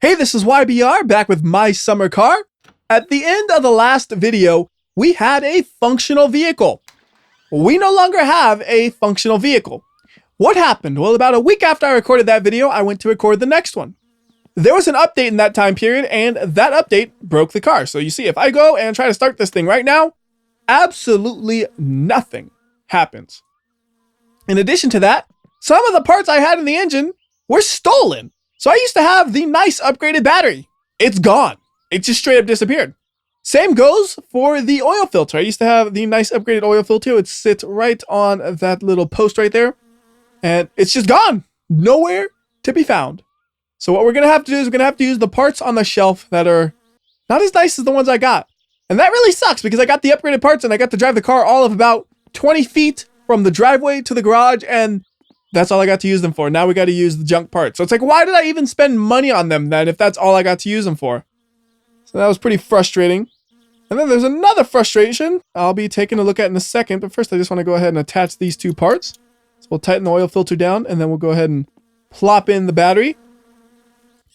Hey, this is WhyBeAre back with my summer car. At the end of the last video, we had a functional vehicle. We no longer have a functional vehicle. What happened? Well, about a week after I recorded that video, I went to record the next one. There was an update in that time period, and that update broke the car. So you see, if I go and try to start this thing right now, absolutely nothing happens. In addition to that, some of the parts I had in the engine were stolen. So I used to have the nice upgraded battery. It's gone. It just straight up disappeared. Same goes for the oil filter. I used to have the nice upgraded oil filter. It sits right on that little post right there. And it's just gone. Nowhere to be found. So what we're going to have to do is we're going to have to use the parts on the shelf that are not as nice as the ones I got. And that really sucks because I got the upgraded parts and I got to drive the car all of about 20 feet from the driveway to the garage, and that's all I got to use them for. Now we got to use the junk parts. So it's like, why did I even spend money on them then if that's all I got to use them for? So that was pretty frustrating. And then there's another frustration I'll be taking a look at in a second. But first, I just want to go ahead and attach these two parts. So we'll tighten the oil filter down, and then we'll go ahead and plop in the battery.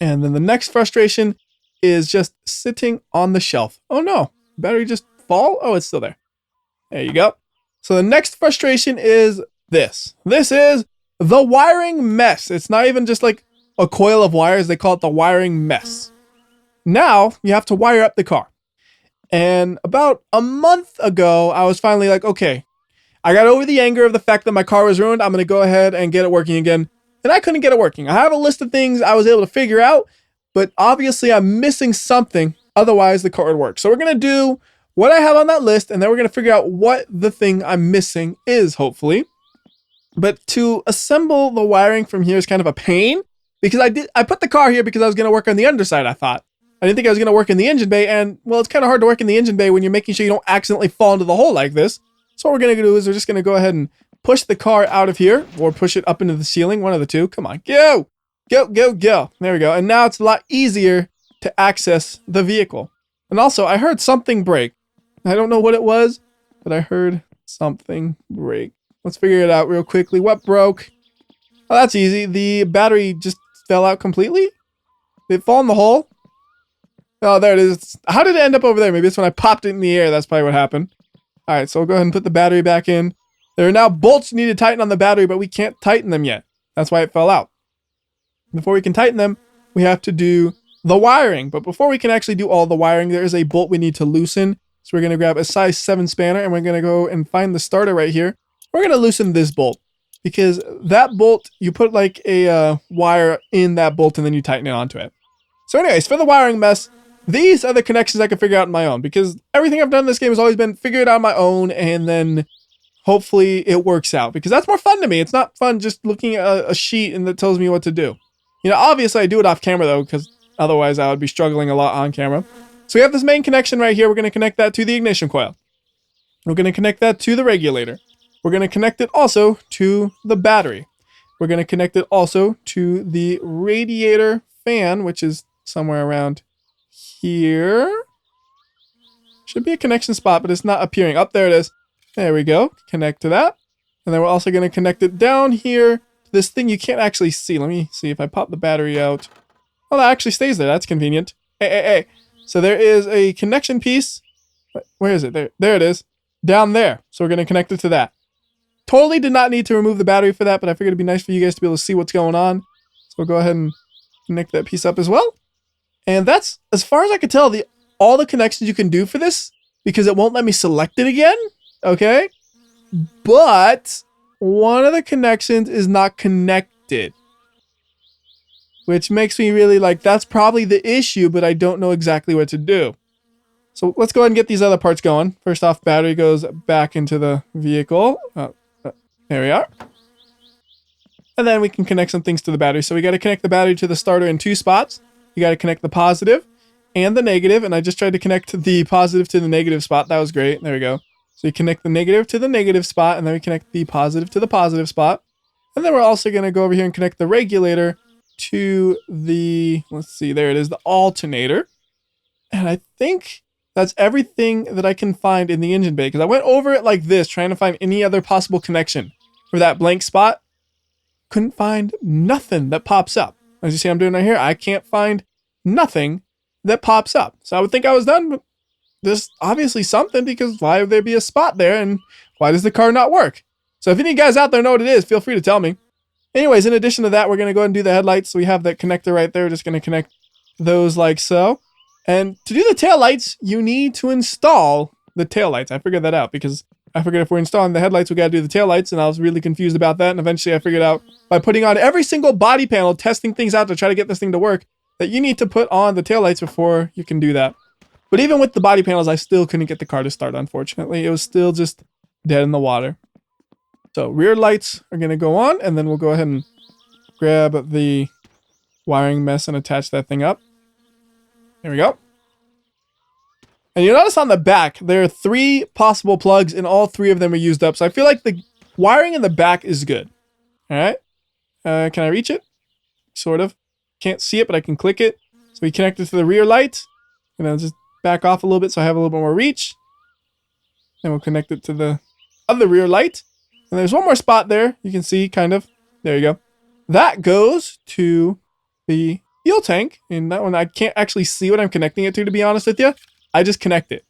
And then the next frustration is just sitting on the shelf. Oh no, battery just fall? Oh, it's still there. There you go. So the next frustration is this. This is the wiring mess. It's not even just like a coil of wires. They call it the wiring mess. Now you have to wire up the car. And about a month ago, I was finally like, okay, I got over the anger of the fact that my car was ruined. I'm going to go ahead and get it working again. And I couldn't get it working. I have a list of things I was able to figure out, but obviously I'm missing something. Otherwise the car would work. So we're going to do what I have on that list, and then we're going to figure out what the thing I'm missing is, hopefully. But to assemble the wiring from here is kind of a pain because I put the car here because I was going to work on the underside, I thought. I didn't think I was going to work in the engine bay, and well, it's kind of hard to work in the engine bay when you're making sure you don't accidentally fall into the hole like this. So what we're going to do is we're just going to go ahead and push the car out of here or push it up into the ceiling, one of the two. Come on, go, go, go, go. There we go. And now it's a lot easier to access the vehicle. And also, I heard something break. I don't know what it was, but I heard something break. Let's figure it out real quickly. What broke? Oh, that's easy. The battery just fell out completely. Did it fall in the hole? Oh, there it is. How did it end up over there? Maybe it's when I popped it in the air. That's probably what happened. All right, so we'll go ahead and put the battery back in. There are now bolts you need to tighten on the battery, but we can't tighten them yet. That's why it fell out. Before we can tighten them, we have to do the wiring. But before we can actually do all the wiring, there is a bolt we need to loosen. So we're going to grab a size 7 spanner, and we're going to go and find the starter right here. We're going to loosen this bolt because that bolt, you put like a wire in that bolt and then you tighten it onto it. So anyways, for the wiring mess, these are the connections I can figure out on my own because everything I've done in this game has always been figure it out on my own and then hopefully it works out because that's more fun to me. It's not fun just looking at a sheet and that tells me what to do. You know, obviously I do it off camera though because otherwise I would be struggling a lot on camera. So we have this main connection right here. We're going to connect that to the ignition coil. We're going to connect that to the regulator. We're going to connect it also to the battery. We're going to connect it also to the radiator fan, which is somewhere around here. Should be a connection spot, but it's not appearing. Up there it is. There we go. Connect to that. And then we're also going to connect it down here to this thing you can't actually see. Let me see if I pop the battery out. Oh, that actually stays there. That's convenient. Hey. So there is a connection piece. Where is it? There it is. Down there. So we're going to connect it to that. Totally did not need to remove the battery for that, but I figured it'd be nice for you guys to be able to see what's going on. So we'll go ahead and connect that piece up as well. And that's, as far as I could tell, all the connections you can do for this because it won't let me select it again. Okay. But one of the connections is not connected, which makes me really like, that's probably the issue, but I don't know exactly what to do. So let's go ahead and get these other parts going. First off, battery goes back into the vehicle. There we are. And then we can connect some things to the battery. So we got to connect the battery to the starter in 2 spots. You got to connect the positive and the negative. And I just tried to connect the positive to the negative spot. That was great. There we go. So you connect the negative to the negative spot, and then we connect the positive to the positive spot. And then we're also going to go over here and connect the regulator to the, let's see, there it is, the alternator. And I think that's everything that I can find in the engine bay because I went over it like this, trying to find any other possible connection for that blank spot. Couldn't find nothing that pops up. As you see I'm doing right here, I can't find nothing that pops up. So I would think I was done, but there's obviously something, because why would there be a spot there, and why does the car not work? So if any of you guys out there know what it is, feel free to tell me. Anyways, in addition to that, we're going to go ahead and do the headlights. So we have that connector right there. We're just going to connect those like so. And to do the taillights, you need to install the taillights. I figured that out because I figured if we're installing the headlights, we got to do the taillights, and I was really confused about that. And eventually I figured out by putting on every single body panel, testing things out to try to get this thing to work, that you need to put on the taillights before you can do that. But even with the body panels, I still couldn't get the car to start, unfortunately. It was still just dead in the water. So rear lights are going to go on, and then we'll go ahead and grab the wiring mess and attach that thing up. There we go. And you'll notice on the back, there are 3 possible plugs, and all 3 of them are used up. So I feel like the wiring in the back is good. All right. Can I reach it? Sort of. Can't see it, but I can click it. So we connect it to the rear light. And I'll just back off a little bit so I have a little bit more reach. Then we'll connect it to the other rear light. And there's one more spot there. You can see, kind of. There you go. That goes to the fuel tank. And that one, I can't actually see what I'm connecting it to be honest with you. I just connect it.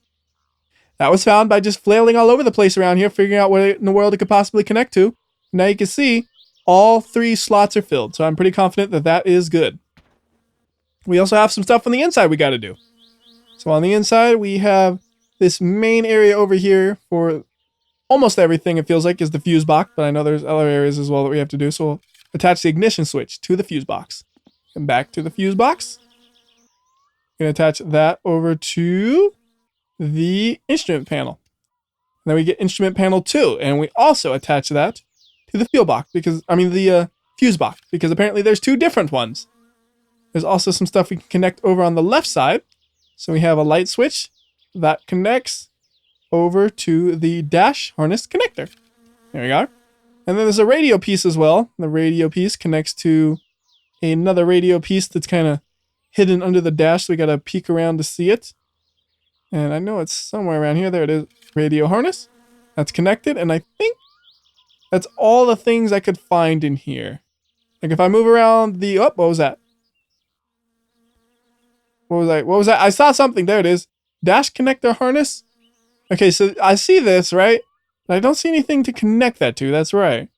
That was found by just flailing all over the place around here, figuring out what in the world it could possibly connect to. Now you can see all 3 slots are filled. So I'm pretty confident that that is good. We also have some stuff on the inside we got to do. So on the inside, we have this main area over here for almost everything it feels like is the fuse box, but I know there's other areas as well that we have to do. So we'll attach the ignition switch to the fuse box. And back to the fuse box. Going to attach that over to the instrument panel. And then we get instrument panel 2, and we also attach that to the fuel box because the fuse box, because apparently there's 2 different ones. There's also some stuff we can connect over on the left side. So we have a light switch that connects over to the dash harness connector. There we go. And then there's a radio piece as well. The radio piece connects to another radio piece that's kind of hidden under the dash, so we got to peek around to see it. And I know it's somewhere around here. There it is. Radio harness. That's connected, and I think that's all the things I could find in here. Like if I move around the... Oh, what was that? What was that? I saw something. There it is. Dash connector harness. Okay, so I see this, right? But I don't see anything to connect that to. That's right.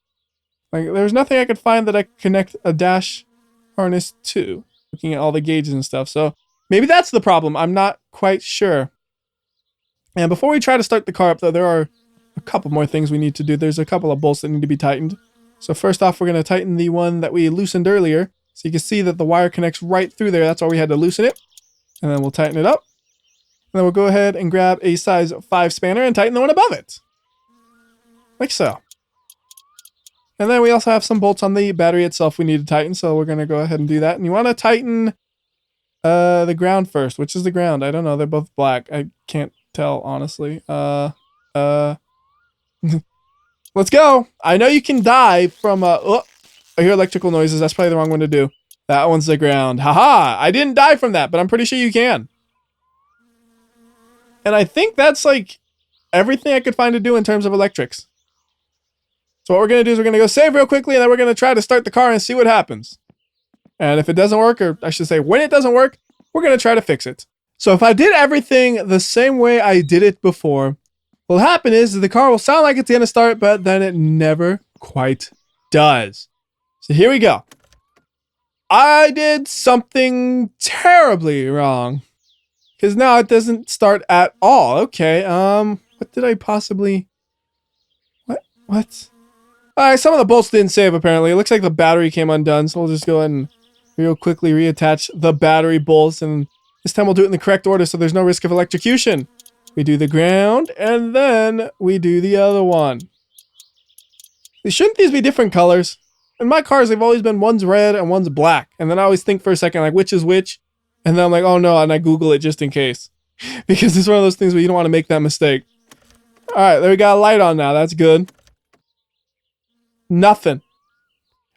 Like there's nothing I could find that I could connect a dash harness to. Looking at all the gauges and stuff. So maybe that's the problem. I'm not quite sure. And before we try to start the car up, though, there are a couple more things we need to do. There's a couple of bolts that need to be tightened. So first off, we're going to tighten the one that we loosened earlier. So you can see that the wire connects right through there. That's why we had to loosen it. And then we'll tighten it up. And then we'll go ahead and grab a size 5 spanner and tighten the one above it. Like so. And then we also have some bolts on the battery itself we need to tighten. So we're going to go ahead and do that. And you want to tighten the ground first. Which is the ground? I don't know. They're both black. I can't tell, honestly. Let's go. I know you can die from... I hear electrical noises. That's probably the wrong one to do. That one's the ground. Haha! I didn't die from that, but I'm pretty sure you can. And I think that's like everything I could find to do in terms of electrics. So what we're going to do is we're going to go save real quickly, and then we're going to try to start the car and see what happens. And if it doesn't work, or I should say when it doesn't work, we're going to try to fix it. So if I did everything the same way I did it before, what'll happen is the car will sound like it's going to start, but then it never quite does. So here we go. I did something terribly wrong. Because now it doesn't start at all. Okay, what did I possibly... What? Alright, some of the bolts didn't save apparently. It looks like the battery came undone, so we'll just go ahead and real quickly reattach the battery bolts, and this time we'll do it in the correct order so there's no risk of electrocution. We do the ground, and then we do the other one. Shouldn't these be different colors? In my cars, they've always been one's red and one's black. And then I always think for a second, like, which is which? And then I'm like, oh no, and I Google it just in case. Because it's one of those things where you don't want to make that mistake. Alright, there we got a light on now. That's good. Nothing.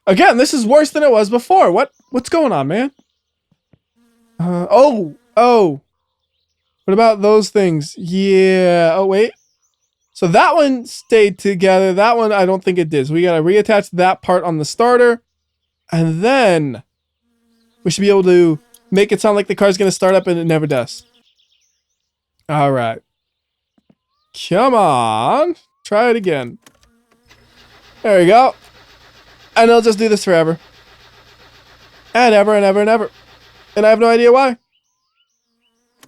Again, this is worse than it was before. What's going on, man? Oh. What about those things? Yeah. Oh, wait. So that one stayed together. That one, I don't think it did. So we got to reattach that part on the starter. And then we should be able to Make it sound like the car's gonna start up and it never does. All right. Come on. Try it again. There we go. And it'll just do this forever. And ever and ever and ever. And I have no idea why.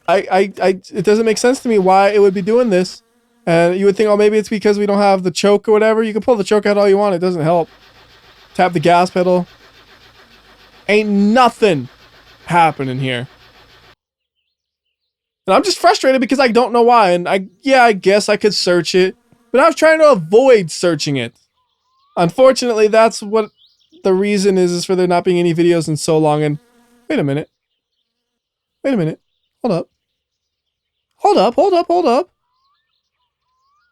It doesn't make sense to me why it would be doing this. And you would think, oh, maybe it's because we don't have the choke or whatever. You can pull the choke out all you want. It doesn't help. Tap the gas pedal. Ain't nothing happening here. And I'm just frustrated because I don't know why. And I guess I could search it. But I was trying to avoid searching it. Unfortunately, that's what the reason is for there not being any videos in so long. And wait a minute. Wait a minute. Hold up. Hold up, hold up, hold up.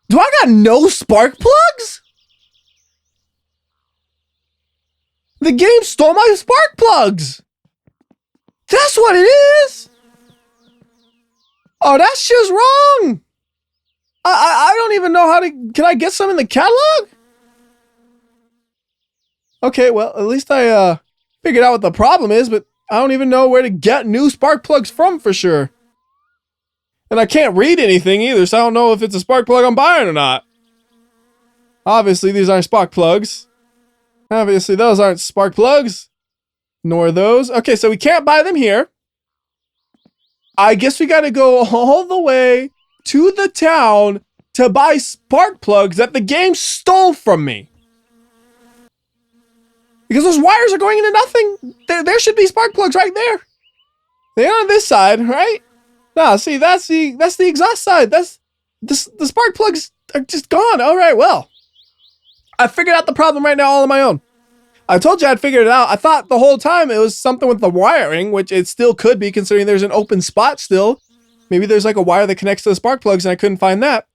Do I got no spark plugs? The game stole my spark plugs. That's what it is. Oh, that's just wrong. I don't even know how to... Can I get some in the catalog? Okay, well, at least I figured out what the problem is, but I don't even know where to get new spark plugs from for sure. And I can't read anything either, so I don't know if it's a spark plug I'm buying or not. Obviously, these aren't spark plugs. Obviously, those aren't spark plugs. Nor those. Okay, so we can't buy them here. I guess we gotta go all the way to the town to buy spark plugs that the game stole from me. Because those wires are going into nothing. There should be spark plugs right there. They're on this side, right? Nah, see, that's the exhaust side. The spark plugs are just gone. All right, well. I figured out the problem right now all on my own. I told you I'd figured it out. I thought the whole time it was something with the wiring, which it still could be considering there's an open spot still. Maybe there's like a wire that connects to the spark plugs and I couldn't find that.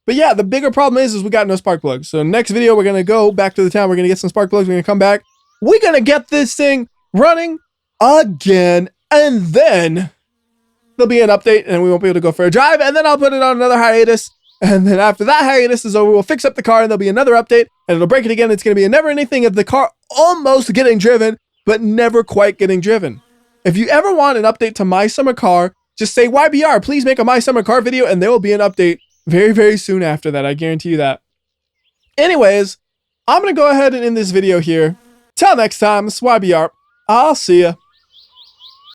But yeah, the bigger problem is we got no spark plugs. So next video, we're going to go back to the town. We're going to get some spark plugs. We're going to come back. We're going to get this thing running again. And then there'll be an update and we won't be able to go for a drive. And then I'll put it on another hiatus. And then after that hiatus is over, we'll fix up the car and there'll be another update and it'll break it again. It's going to be a never ending thing of the car almost getting driven, but never quite getting driven. If you ever want an update to My Summer Car, just say WhyBeAre, please make a My Summer Car video and there will be an update very, very soon after that. I guarantee you that. Anyways, I'm going to go ahead and end this video here. Till next time, it's WhyBeAre. I'll see ya.